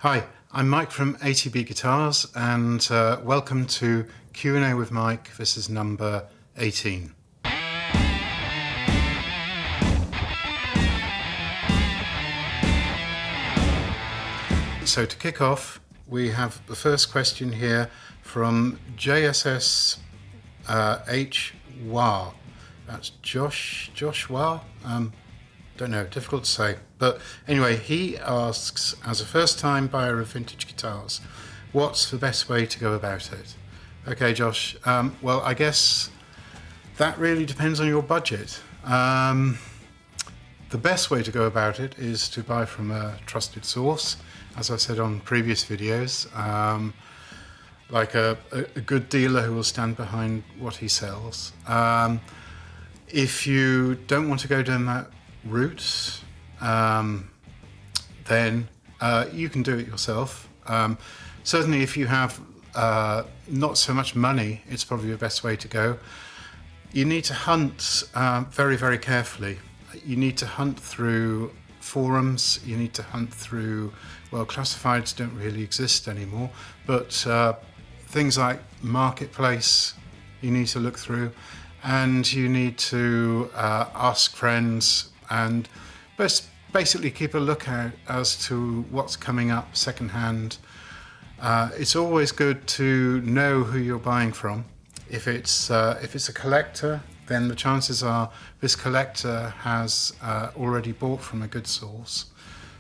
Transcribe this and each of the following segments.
Hi, I'm Mike from ATB Guitars, and welcome to Q&A with Mike. This is number 18. So to kick off, we have the first question here from JSS H. Wah. That's Josh Wah. Don't know, difficult to say. But anyway, he asks, as a first-time buyer of vintage guitars, what's the best way to go about it? Okay, Josh. Well, I guess that really depends on your budget. The best way to go about it is to buy from a trusted source, as I said on previous videos, like a good dealer who will stand behind what he sells. If you don't want to go down that route, then you can do it yourself. Certainly if you have not so much money, it's probably the best way to go. You need to hunt very, very carefully. You need to hunt through forums, you need to hunt through, well, classifieds don't really exist anymore, but things like Marketplace you need to look through, and you need to ask friends and basically keep a lookout as to what's coming up secondhand. It's always good to know who you're buying from. If it's a collector, then the chances are this collector has already bought from a good source.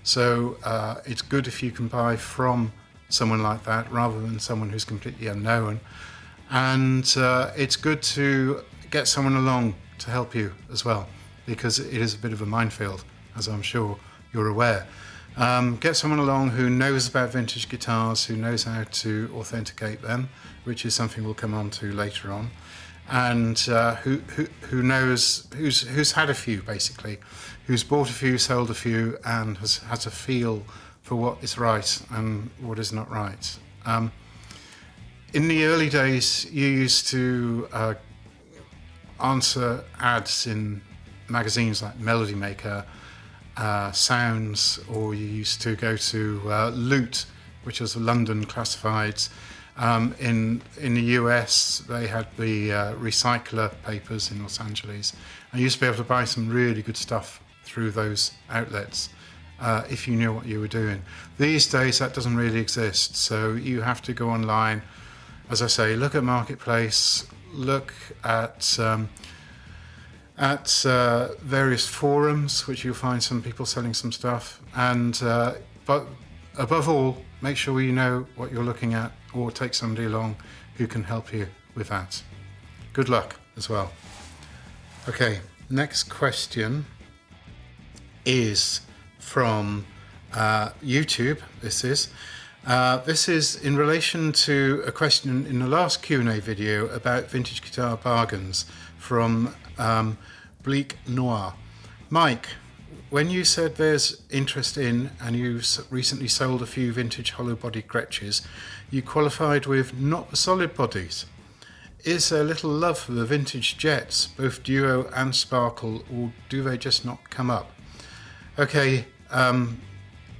So it's good if you can buy from someone like that rather than someone who's completely unknown. And it's good to get someone along to help you as well, because it is a bit of a minefield, as I'm sure you're aware. Get someone along who knows about vintage guitars, who knows how to authenticate them, which is something we'll come on to later on, and who knows, who's had a few basically, who's bought a few, sold a few, and has a feel for what is right and what is not right. In the early days, you used to answer ads in magazines like Melody Maker, Sounds, or you used to go to Loot, which was the London classifieds. In the US, they had the Recycler papers in Los Angeles. And you used to be able to buy some really good stuff through those outlets if you knew what you were doing. These days, that doesn't really exist. So you have to go online, as I say, look at Marketplace, look at various forums, which you'll find some people selling some stuff, and but above all, make sure you know what you're looking at, or take somebody along who can help you with that. Good luck as well. Okay, next question is from YouTube. This is in relation to a question in the last Q&A video about vintage guitar bargains from Bleak Noir. Mike, when you said there's interest in, and you recently sold a few vintage hollow body Gretes, you qualified with not the solid bodies. Is there little love for the vintage Jets, both duo and sparkle, or do they just not come up? Okay,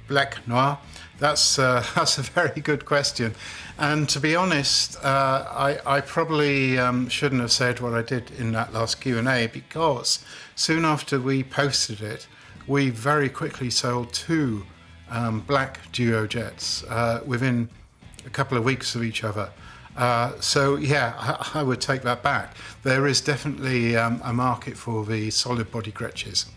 Black Noir, that's a very good question, and to be honest, I probably shouldn't have said what I did in that last Q&A, because soon after we posted it, we very quickly sold two black duo Jets within a couple of weeks of each other. So yeah, I would take that back. There is definitely a market for the solid body Gretes,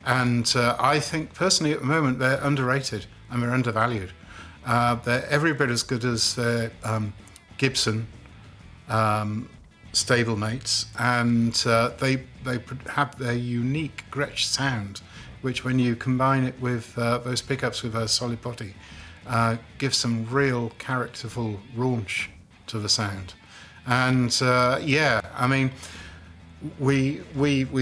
and I think personally at the moment they're underrated and they're undervalued. They're every bit as good as their Gibson stablemates, and they have their unique Gretsch sound, which when you combine it with those pickups with a solid body, gives some real characterful raunch to the sound. And yeah, I mean, we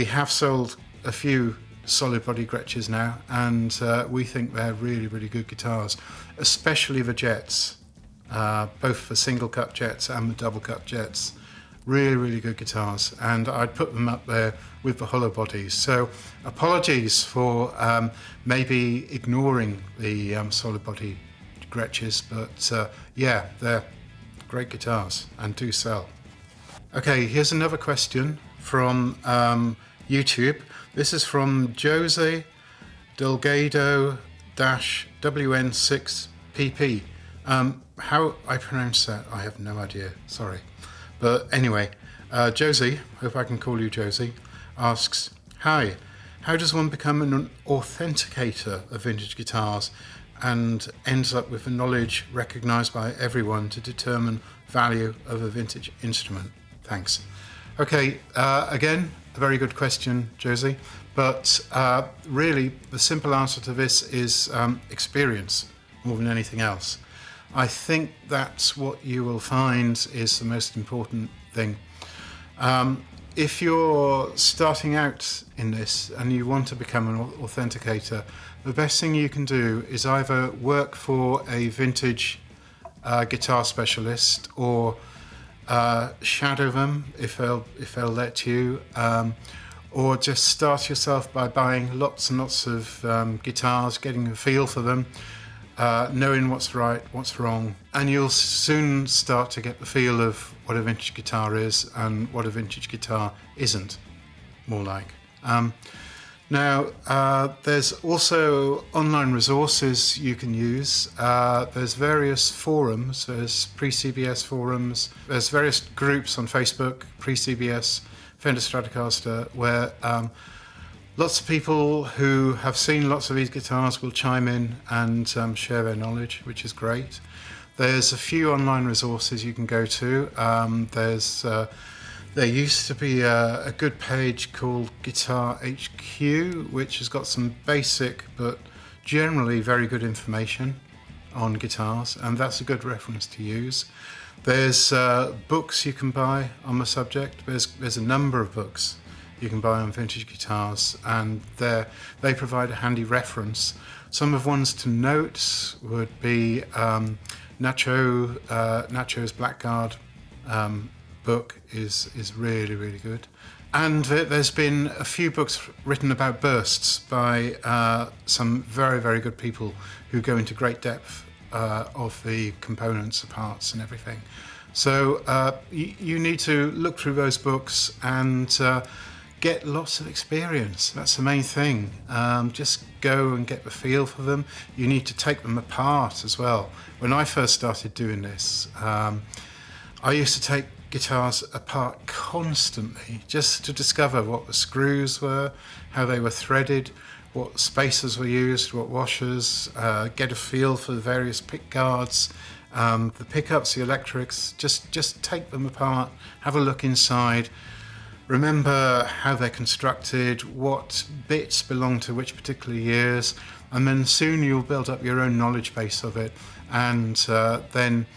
have sold a few solid body Gretches now, and we think they're really, really good guitars, especially the Jets, both the single cut Jets and the double cut Jets. Really, really good guitars, and I'd put them up there with the hollow bodies. So apologies for maybe ignoring the solid body Gretes, but yeah, they're great guitars and do sell. Okay, here's another question from YouTube. This is from Jose Delgado-WN6PP. How I pronounce that, I have no idea, sorry. But anyway, Josie, hope I can call you Josie, asks, hi, how does one become an authenticator of vintage guitars and ends up with the knowledge recognised by everyone to determine value of a vintage instrument? Thanks. Okay, again, a very good question, Josie, but really the simple answer to this is experience more than anything else. I think that's what you will find is the most important thing. If you're starting out in this and you want to become an authenticator, the best thing you can do is either work for a vintage guitar specialist or shadow them if they'll let you, or just start yourself by buying lots and lots of guitars, getting a feel for them, knowing what's right, what's wrong, and you'll soon start to get the feel of what a vintage guitar is and what a vintage guitar isn't, more like. Now, there's also online resources you can use. There's various forums, there's pre-CBS forums, there's various groups on Facebook, pre-CBS, Fender Stratocaster, where lots of people who have seen lots of these guitars will chime in and share their knowledge, which is great. There's a few online resources you can go to. There used to be a good page called Guitar HQ, which has got some basic but generally very good information on guitars, and that's a good reference to use. There's books you can buy on the subject. There's a number of books you can buy on vintage guitars, and they provide a handy reference. Some of ones to note would be Nacho's Blackguard book is really, really good. And there's been a few books written about bursts by some very, very good people who go into great depth of the components, the parts and everything. So you need to look through those books and get lots of experience. That's the main thing. Just go and get the feel for them. You need to take them apart as well. When I first started doing this, I used to take guitars apart constantly just to discover what the screws were, how they were threaded, what spacers were used, what washers, get a feel for the various pick guards, the pickups, the electrics. Just take them apart, have a look inside, remember how they're constructed, what bits belong to which particular years, and then soon you'll build up your own knowledge base of it, and then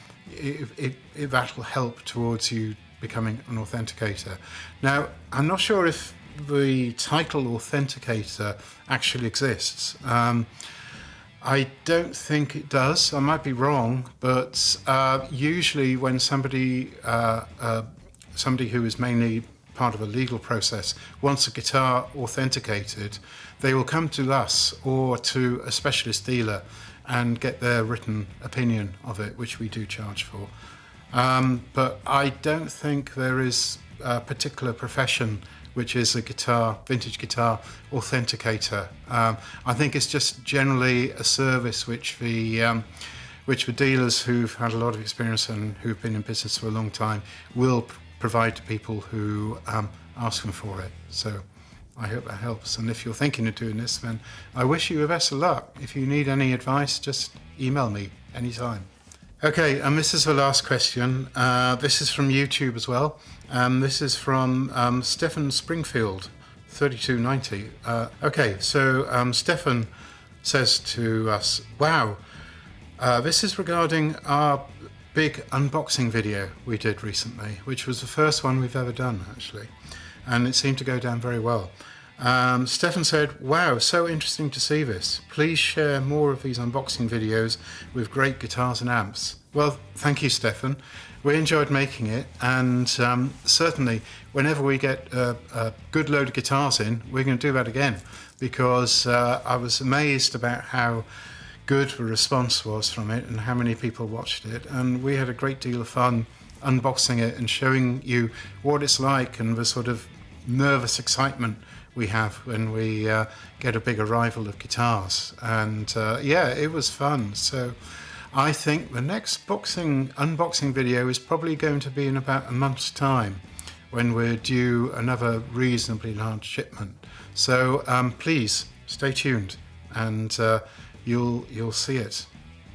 that'll help towards you becoming an authenticator. Now, I'm not sure if the title authenticator actually exists. I don't think it does. I might be wrong, but usually when somebody who is mainly part of a legal process wants a guitar authenticated, they will come to us or to a specialist dealer and get their written opinion of it, which we do charge for. But I don't think there is a particular profession which is a vintage guitar authenticator. I think it's just generally a service which the dealers who've had a lot of experience and who've been in business for a long time will provide to people who ask them for it. So I hope that helps. And if you're thinking of doing this, then I wish you the best of luck. If you need any advice, just email me anytime. Okay, and this is the last question. This is from YouTube as well. This is from Stefan Springfield, 3290. Okay, so Stefan says to us, wow, this is regarding our big unboxing video we did recently, which was the first one we've ever done, actually. And it seemed to go down very well. Stefan said, wow, so interesting to see this. Please share more of these unboxing videos with great guitars and amps. Well, thank you, Stefan. We enjoyed making it, and certainly whenever we get a good load of guitars in, we're going to do that again, because I was amazed about how good the response was from it and how many people watched it. And we had a great deal of fun unboxing it and showing you what it's like and the sort of nervous excitement we have when we get a big arrival of guitars. And yeah, it was fun. So I think the next unboxing video is probably going to be in about a month's time, when we're due another reasonably large shipment. So please stay tuned, and you'll see it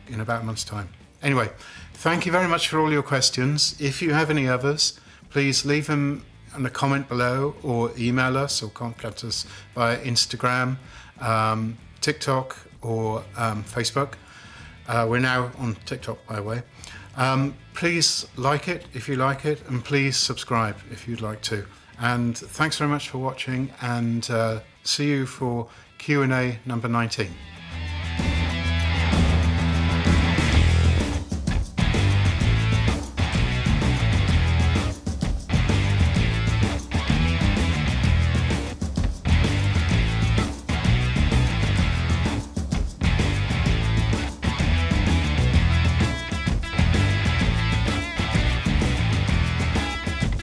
in about a month's time. Anyway, thank you very much for all your questions. If you have any others, please leave them in a comment below, or email us, or contact us via Instagram, TikTok, or Facebook. We're now on TikTok, by the way. Please like it if you like it, and please subscribe if you'd like to. And thanks very much for watching, and see you for Q&A number 19.